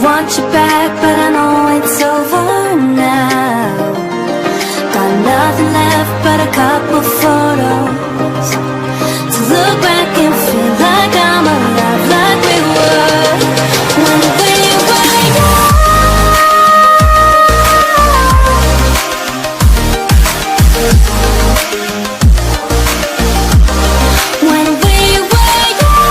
want you back, but I know it's over now. Got nothing left but a couple photos to look back and feel like I'm alive, like we were when we were young. When we were young.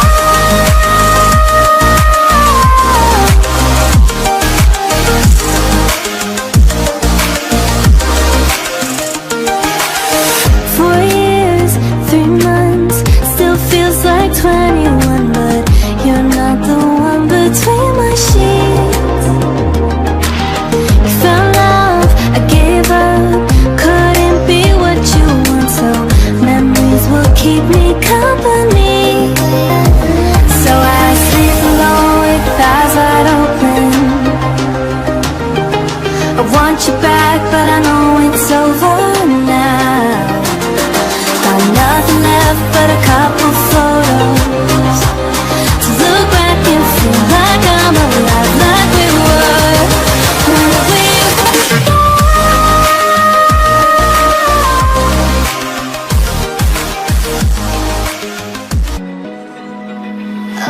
4 years, 3 months, still feels like 21, but you're not the one between my sheets. You found love, I gave up, couldn't be what you want, so memories will keep me company. So I sleep alone with eyes wide open. I want you back, but I know it's over now. Got nothing left but a couple photos to look back and feel like I'm alive, like we were when we were.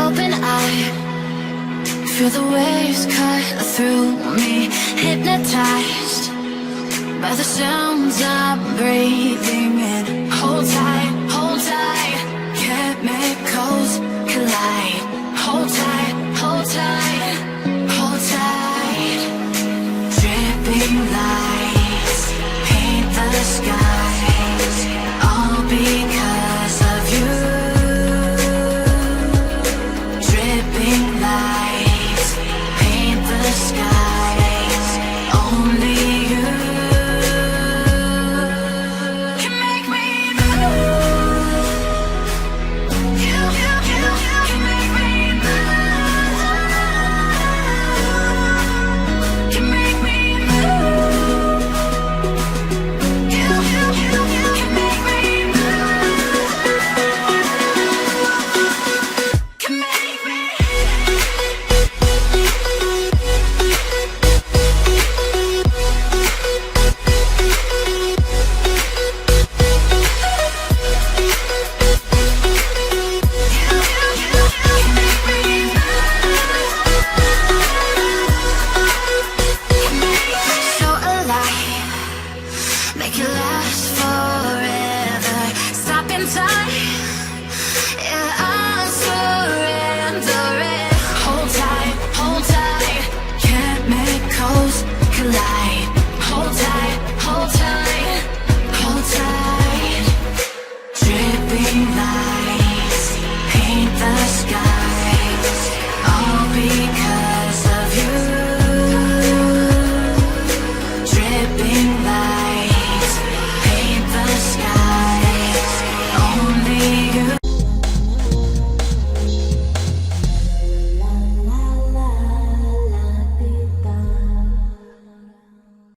Open eye, feel the waves cut through me, hypnotized by the sounds I'm breathing in. Hold tight,